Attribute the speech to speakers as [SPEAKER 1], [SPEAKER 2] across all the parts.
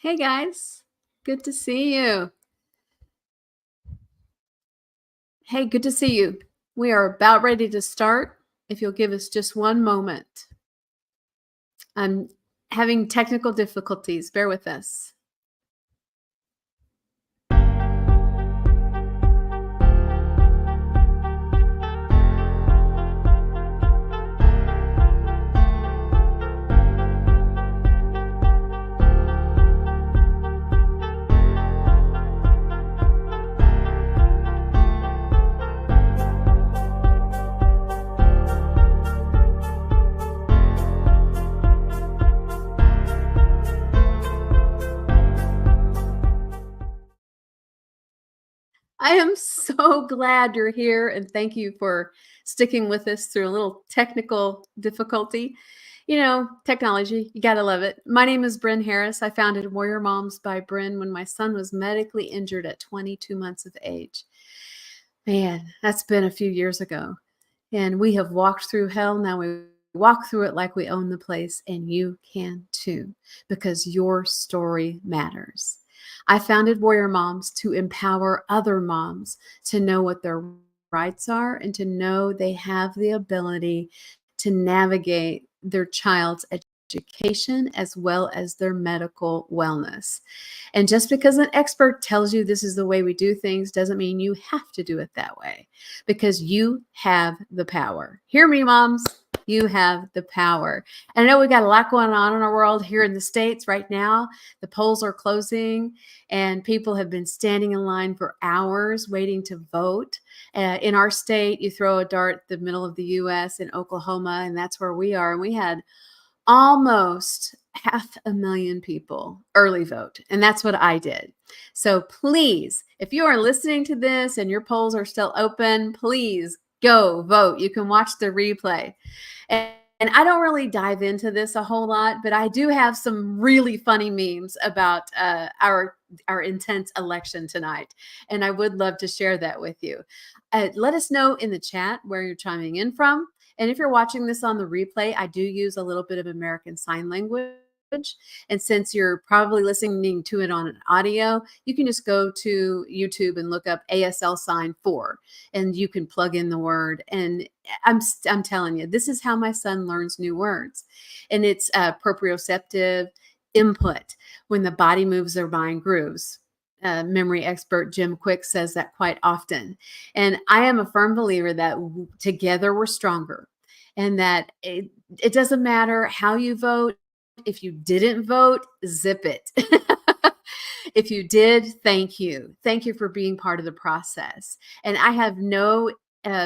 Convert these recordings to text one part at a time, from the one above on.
[SPEAKER 1] Hey guys, good to see you. Hey, good to see you. We are about ready to start. If you'll give us just one moment. I'm having technical difficulties. Bear with us. I am so glad you're here and thank you for sticking with us through a little technical difficulty. Technology, you gotta love it. My name is Bren Harris. I founded Warrior Moms by Bren when my son was medically injured at 22 months of age. Man, that's been a few years ago. And we have walked through hell. Now we walk through it like we own the place, and you can too, because your story matters. I founded Warrior Moms to empower other moms to know what their rights are and to know they have the ability to navigate their child's education as well as their medical wellness. And just because an expert tells you this is the way we do things doesn't mean you have to do it that way because you have the power. Hear me, moms. You have the power. And I know we got a lot going on in our world here in the States right now. The polls are closing and people have been standing in line for hours waiting to vote. In our state, you throw a dart the middle of the US in Oklahoma, and that's where we are. And we had almost 500,000 people early vote. And that's what I did. So please, if you are listening to this and your polls are still open, please go vote. You can watch the replay. And I don't really dive into this a whole lot, but I do have some really funny memes about our intense election tonight. And I would love to share that with you. Let us know in the chat where you're chiming in from. And if you're watching this on the replay, I do use a little bit of American Sign Language. And since you're probably listening to it on an audio, you can just go to YouTube and look up ASL sign 4 and you can plug in the word. And I'm telling you, this is how my son learns new words. And it's proprioceptive input. When the body moves, their mind grooves. Memory expert Jim Quick says that quite often. And I am a firm believer that together we're stronger and that it doesn't matter how you vote. If you didn't vote, zip it. If you did, thank you. Thank you for being part of the process. And I have no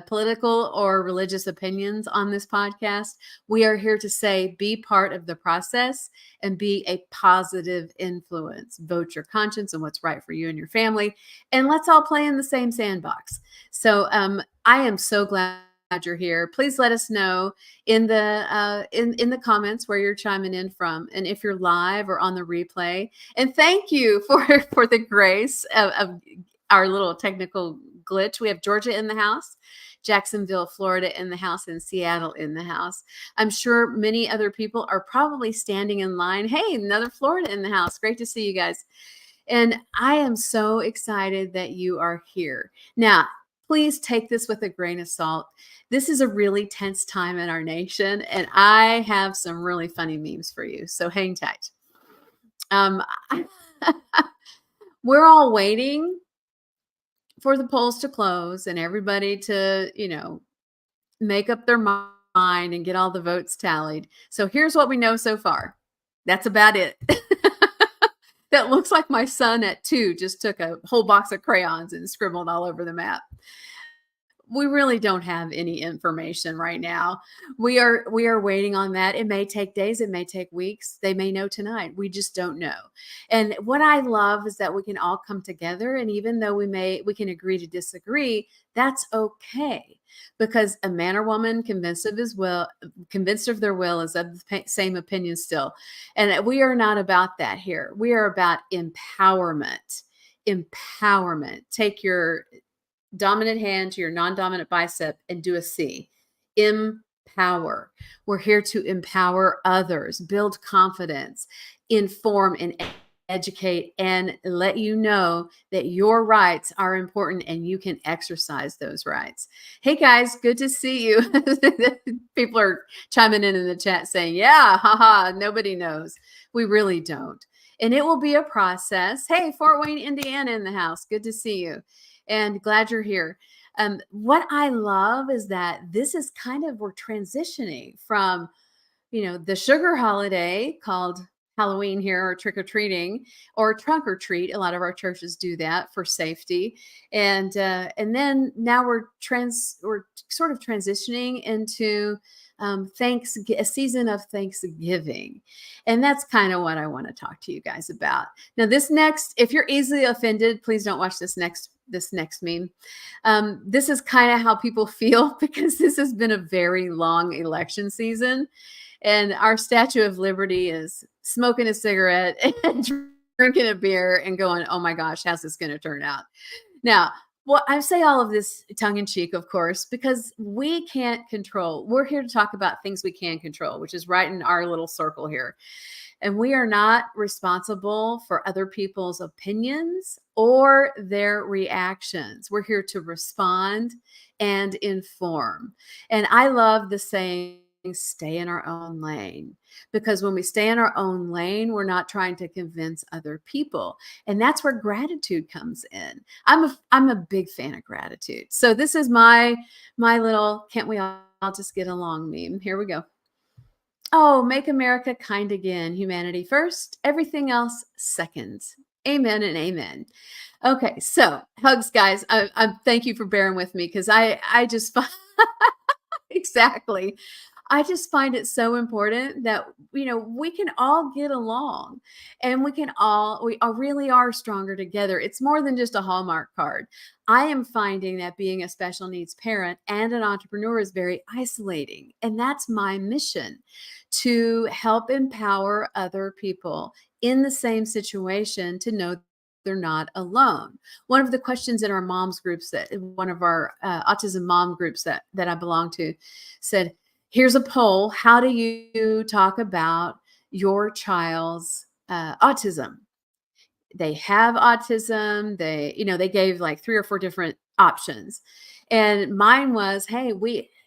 [SPEAKER 1] political or religious opinions on this podcast. We are here to say, be part of the process and be a positive influence. Vote your conscience and what's right for you and your family. And let's all play in the same sandbox. So I am so glad you're here. Please let us know in the comments where you're chiming in from, and if you're live or on the replay. And thank you for the grace of our little technical glitch. We have Georgia in the house, Jacksonville, Florida in the house, and Seattle in the house. I'm sure many other people are probably standing in line. Hey, another Florida in the house. Great to see you guys. And I am so excited that you are here. Now, please take this with a grain of salt. This is a really tense time in our nation, and I have some really funny memes for you. So hang tight. We're all waiting for the polls to close and everybody to, make up their mind and get all the votes tallied. So here's what we know so far. That's about it. That looks like my son at 2 just took a whole box of crayons and scribbled all over the map. We really don't have any information right now. We are waiting on that. It may take days, it may take weeks. They may know tonight. We just don't know. And what I love is that we can all come together, and even though we can agree to disagree, that's okay. Because a man or woman convinced of their will is of the same opinion still. And we are not about that here. We are about empowerment. Empowerment. Take your dominant hand to your non-dominant bicep and do a C. Empower. We're here to empower others, build confidence, inform, and educate and let you know that your rights are important and you can exercise those rights. Hey guys, good to see you. People are chiming in the chat saying, yeah, haha, nobody knows. We really don't. And it will be a process. Hey, Fort Wayne, Indiana in the house. Good to see you. And glad you're here. What I love is that this is kind of, we're transitioning from, the sugar holiday called Halloween here, or trick or treating, or trunk or treat. A lot of our churches do that for safety, and then now we're sort of transitioning into a season of Thanksgiving, and that's kind of what I want to talk to you guys about. Now, if you're easily offended, please don't watch this next meme. This is kind of how people feel because this has been a very long election season. And our Statue of Liberty is smoking a cigarette and drinking a beer and going, oh my gosh, how's this going to turn out? Now, well, I say all of this tongue in cheek, of course, because we can't control. We're here to talk about things we can control, which is right in our little circle here. And we are not responsible for other people's opinions or their reactions. We're here to respond and inform. And I love the saying, stay in our own lane, because when we stay in our own lane, we're not trying to convince other people. And that's where gratitude comes in. I'm a big fan of gratitude. So this is my little can't we all just get along meme. Here we go. Oh, make America kind again. Humanity first, everything else second. Amen and amen. Okay, so hugs, guys. I thank you for bearing with me, because I just exactly. I just find it so important that, we can all get along, and really are stronger together. It's more than just a Hallmark card. I am finding that being a special needs parent and an entrepreneur is very isolating. And that's my mission, to help empower other people in the same situation to know they're not alone. One of the questions in our moms groups, that one of our autism mom groups that I belong to, said, here's a poll. How do you talk about your child's autism? They have autism. They gave like 3 or 4 different options. And mine was, hey,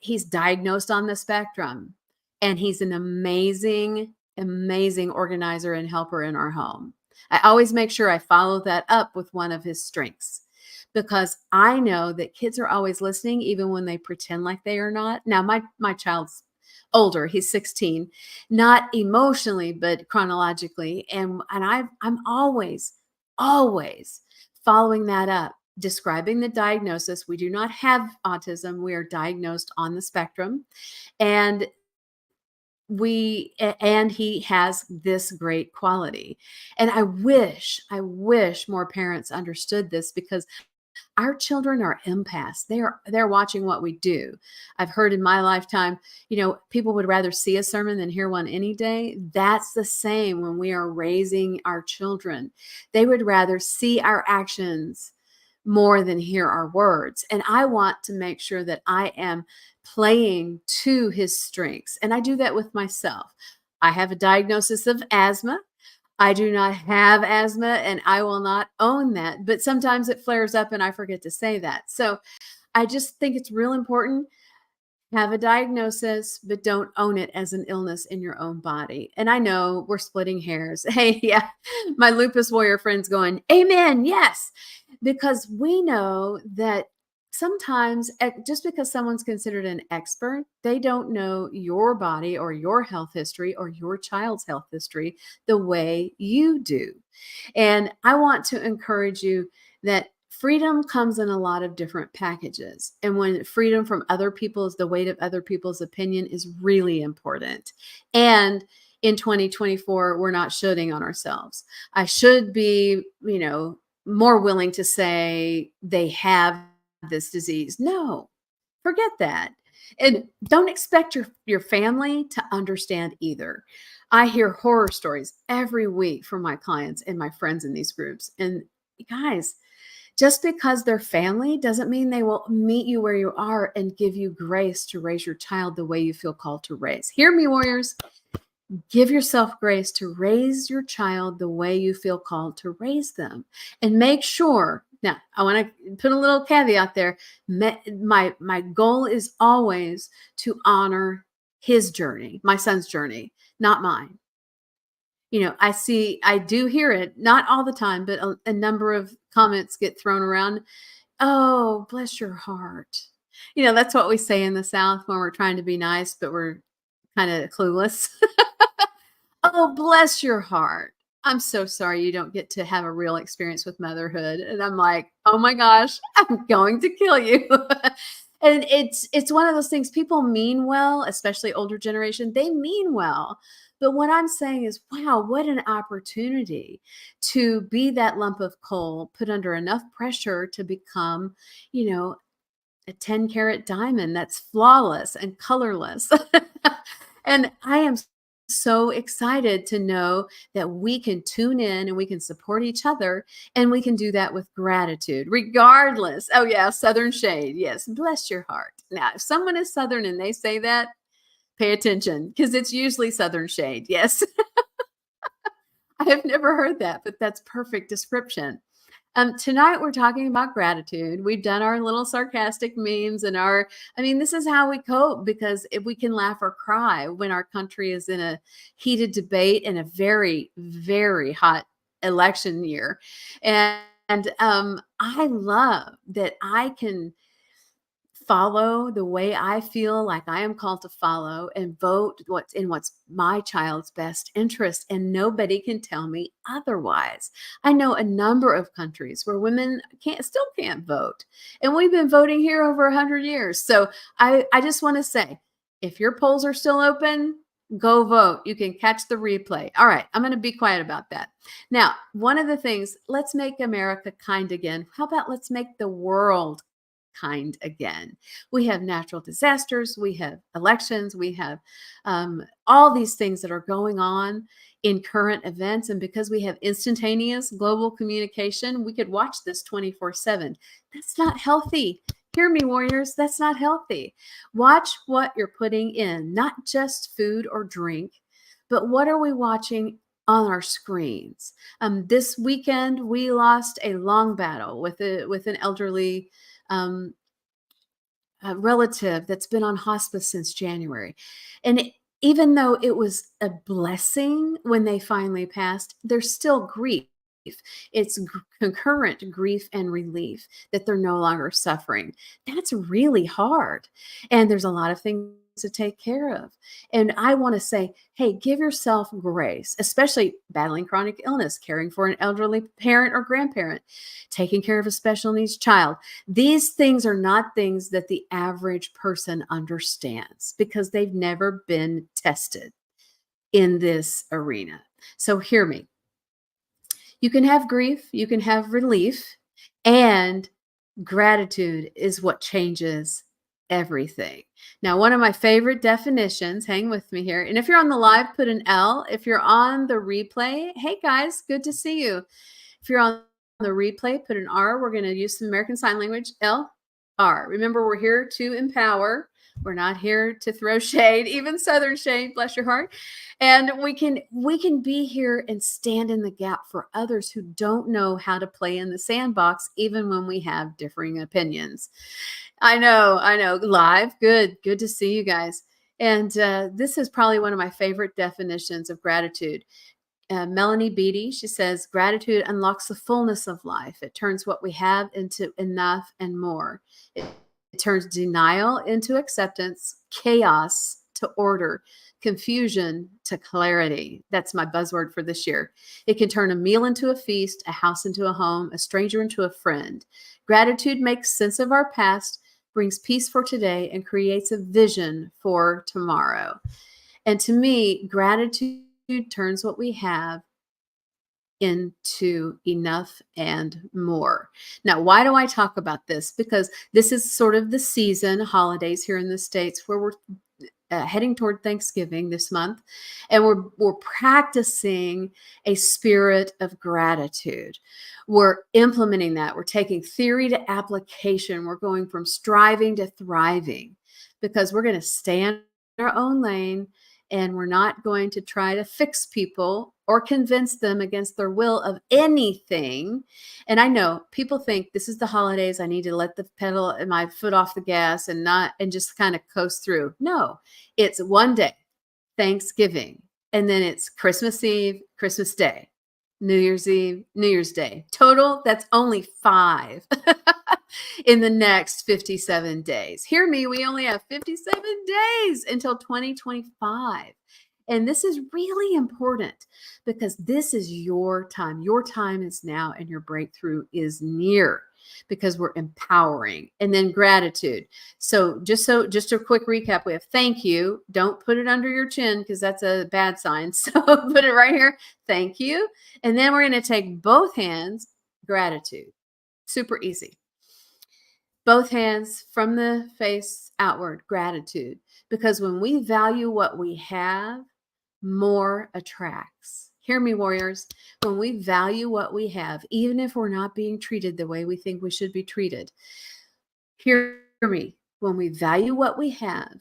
[SPEAKER 1] he's diagnosed on the spectrum, and he's an amazing, amazing organizer and helper in our home. I always make sure I follow that up with one of his strengths, because I know that kids are always listening, even when they pretend like they are not. Now, my child's older; he's 16, not emotionally, but chronologically, and I'm always following that up, describing the diagnosis. We do not have autism; we are diagnosed on the spectrum, and he has this great quality. And I wish more parents understood this, because our children are empaths. They're watching what we do. I've heard in my lifetime, people would rather see a sermon than hear one any day. That's the same when we are raising our children. They would rather see our actions more than hear our words. And I want to make sure that I am playing to his strengths. And I do that with myself. I have a diagnosis of asthma. I do not have asthma, and I will not own that. But sometimes it flares up and I forget to say that. So I just think it's real important. Have a diagnosis, but don't own it as an illness in your own body. And I know we're splitting hairs. Hey, yeah, my lupus warrior friend's going, amen, yes. Because we know that sometimes, just because someone's considered an expert, they don't know your body or your health history or your child's health history the way you do. And I want to encourage you that freedom comes in a lot of different packages. And when freedom from the weight of other people's opinion is really important. And in 2024, we're not shooting on ourselves. I should be, more willing to say they have this disease. No, forget that. And don't expect your family to understand either. I hear horror stories every week from my clients and my friends in these groups. And guys, just because they're family doesn't mean they will meet you where you are and give you grace to raise your child the way you feel called to raise. Hear me, warriors. Give yourself grace to raise your child the way you feel called to raise them. And make sure, now I want to put a little caveat there. My goal is always to honor his journey, my son's journey, not mine. I do hear it, not all the time, but a number of comments get thrown around. Oh, bless your heart. That's what we say in the South when we're trying to be nice, but we're kind of clueless. Oh, bless your heart. I'm so sorry you don't get to have a real experience with motherhood. And I'm like, "Oh my gosh, I'm going to kill you." And it's one of those things, people mean well, especially older generation, they mean well. But what I'm saying is, wow, what an opportunity to be that lump of coal put under enough pressure to become, you know, a 10-carat diamond that's flawless and colorless. And I am so excited to know that we can tune in and we can support each other, and we can do that with gratitude, regardless. Oh, yeah, Southern shade. Yes, bless your heart. Now, if someone is Southern and they say that, pay attention because it's usually Southern shade. Yes. I have never heard that, but that's perfect description. Tonight we're talking about gratitude. We've done our little sarcastic memes and this is how we cope, because if we can laugh or cry when our country is in a heated debate in a very, very hot election year. And I love that I can follow the way I feel like I am called to follow and vote what's my child's best interest, and nobody can tell me otherwise. I know a number of countries where women still can't vote, and we've been voting here over 100 years. So I just want to say, if your polls are still open, go vote. You can catch the replay. All right, I'm going to be quiet about that. Now, one of the things, let's make America kind again. How about let's make the world kind again? We have natural disasters, we have elections, we have all these things that are going on in current events. And because we have instantaneous global communication, we could watch this 24/7. That's not healthy. Hear me, warriors. That's not healthy. Watch what you're putting in, not just food or drink, but what are we watching on our screens? This weekend, we lost a long battle with an elderly um, a relative that's been on hospice since January. And even though it was a blessing when they finally passed, there's still grief. It's concurrent grief and relief that they're no longer suffering. That's really hard. And there's a lot of things to take care of. And I want to say, hey, give yourself grace, especially battling chronic illness, caring for an elderly parent or grandparent, taking care of a special needs child. These things are not things that the average person understands because they've never been tested in this arena. So hear me. You can have grief, you can have relief, and gratitude is what changes everything. Now, one of my favorite definitions, hang with me here. And if you're on the live, put an L. If you're on the replay, hey guys, good to see you. If you're on the replay, put an R. We're going to use some American Sign Language, L, R. Remember, we're here to empower. We're not here to throw shade, even Southern shade, bless your heart. And we can be here and stand in the gap for others who don't know how to play in the sandbox, even when we have differing opinions. I know. Live, good to see you guys. And this is probably one of my favorite definitions of gratitude. Melanie Beatty, she says, gratitude unlocks the fullness of life. It turns what we have into enough and more. It turns denial into acceptance, chaos to order, confusion to clarity. That's my buzzword for this year. It can turn a meal into a feast, a house into a home, a stranger into a friend. Gratitude makes sense of our past, brings peace for today, and creates a vision for tomorrow. And to me, gratitude turns what we have into enough and more. Now, why do I talk about this? Because this is sort of the season, holidays here in the States, where we're heading toward Thanksgiving this month, and we're practicing a spirit of gratitude. We're implementing that. We're taking theory to application. We're going from striving to thriving, because we're going to stay in our own lane And we're not going to try to fix people or convince them against their will of anything. And I know people think this is the holidays. I need to let the pedal and my foot off the gas and not, and just kind of coast through. No, it's one day, Thanksgiving, and then it's Christmas Eve, Christmas Day, New Year's Eve, New Year's Day. Total, that's only 5 in the next 57 days. Hear me, we only have 57 days until 2025. And this is really important because this is your time. Your time is now, and your breakthrough is near because we're empowering. And then gratitude. So just a quick recap, we have thank you. Don't put it under your chin because that's a bad sign. So put it right here. Thank you. And then we're going to take both hands, gratitude. Super easy. Both hands from the face outward, gratitude. Because when we value what we have, more attracts. Hear me, warriors. When we value what we have, even if we're not being treated the way we think we should be treated, hear me. When we value what we have,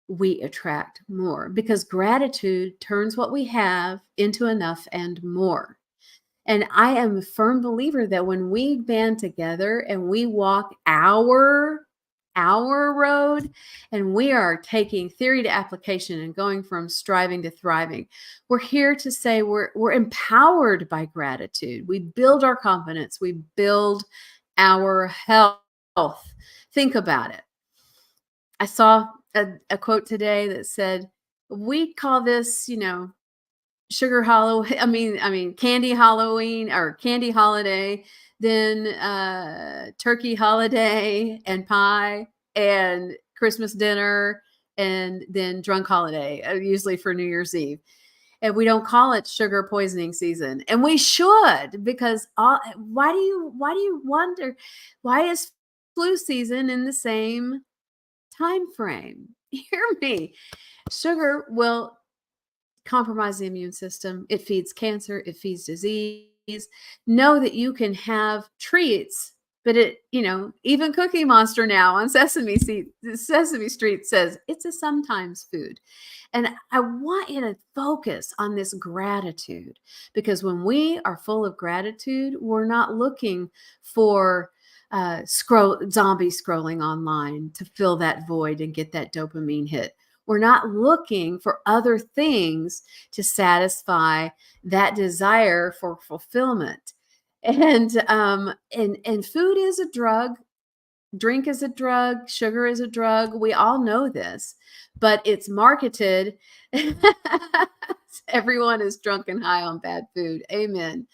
[SPEAKER 1] we attract more because gratitude turns what we have into enough and more. And I am a firm believer that when we band together and we walk our road and we are taking theory to application and going from striving to thriving, we're here to say we're empowered by gratitude. We build our confidence. We build our health. Think about it. I saw a quote today that said, we call this, sugar hollow candy Halloween or candy holiday, then turkey holiday and pie and Christmas dinner, and then drunk holiday, usually for New Year's Eve. And we don't call it sugar poisoning season, and we should, because why do you wonder why is flu season in the same time frame? Hear me. Sugar will compromise the immune system. It feeds cancer. It feeds disease. Know that you can have treats, but even Cookie Monster now on Sesame Street says it's a sometimes food. And I want you to focus on this gratitude, because when we are full of gratitude, we're not looking for zombie scrolling online to fill that void and get that dopamine hit. We're not looking for other things to satisfy that desire for fulfillment. And food is a drug, drink is a drug, sugar is a drug. We all know this, but it's marketed. Everyone is drunk and high on bad food. Amen.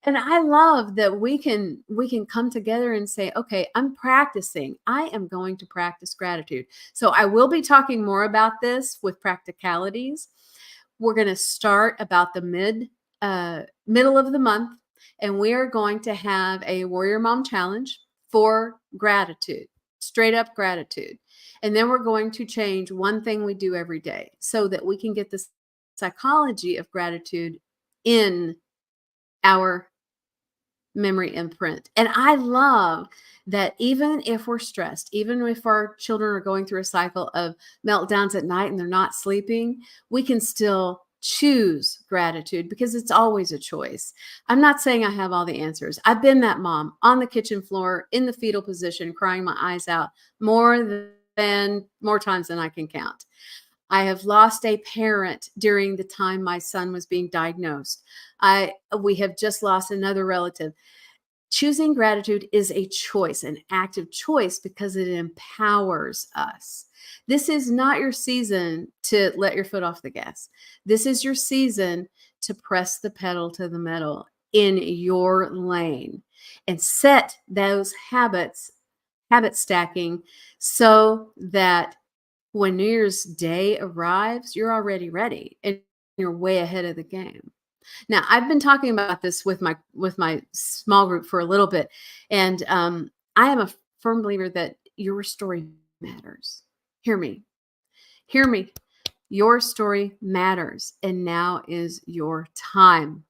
[SPEAKER 1] And I love that we can come together and say, okay, I am going to practice gratitude. So I will be talking more about this with practicalities. We're going to start about the middle of the month, and we are going to have a Warrior Mom Challenge for gratitude, straight up gratitude. And then we're going to change one thing we do every day so that we can get the psychology of gratitude in our memory imprint. And I love that even if we're stressed, even if our children are going through a cycle of meltdowns at night and they're not sleeping, we can still choose gratitude because it's always a choice. I'm not saying I have all the answers. I've been that mom on the kitchen floor in the fetal position, crying my eyes out more times than I can count. I have lost a parent during the time my son was being diagnosed. We have just lost another relative. Choosing gratitude is a choice, an active choice, because it empowers us. This is not your season to let your foot off the gas. This is your season to press the pedal to the metal in your lane and set those habit stacking so that when New Year's Day arrives, you're already ready and you're way ahead of the game. Now, I've been talking about this with my small group for a little bit, and I am a firm believer that your story matters. Hear me. Hear me. Your story matters, and now is your time.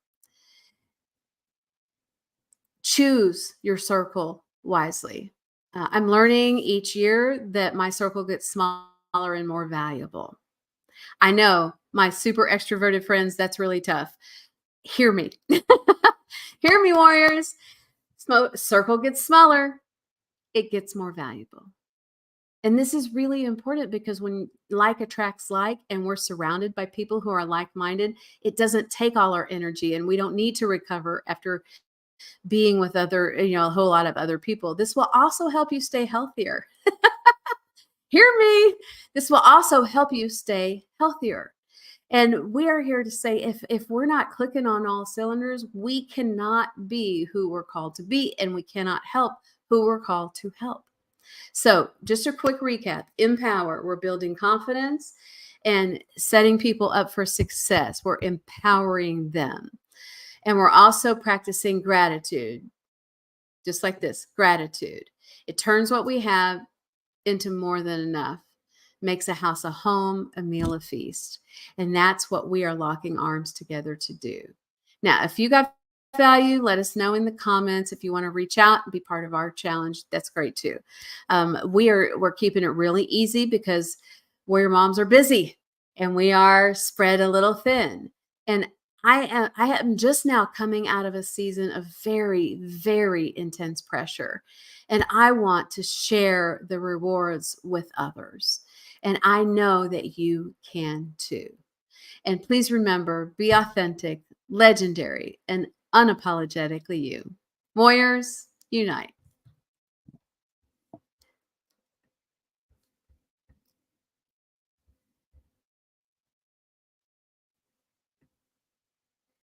[SPEAKER 1] Choose your circle wisely. I'm learning each year that my circle gets smaller and more valuable. I know my super extroverted friends, that's really tough. Hear me. Hear me, warriors. Circle gets smaller, it gets more valuable. And this is really important because when like attracts like and we're surrounded by people who are like minded, it doesn't take all our energy and we don't need to recover after being with other, a whole lot of other people. This will also help you stay healthier. Hear me. This will also help you stay healthier. And we are here to say if we're not clicking on all cylinders, we cannot be who we're called to be and we cannot help who we're called to help. So, just a quick recap. Empower, we're building confidence and setting people up for success. We're empowering them. And we're also practicing gratitude, just like this gratitude. It turns what we have into more than enough, makes a house a home, a meal a feast. And that's what we are locking arms together to do. Now, if you got value, let us know in the comments. If you want to reach out and be part of our challenge, that's great too. We're keeping it really easy because warrior moms are busy and we are spread a little thin. And I am just now coming out of a season of very, very intense pressure. And I want to share the rewards with others. And I know that you can too. And please remember, be authentic, legendary, and unapologetically you. Warriors, unite.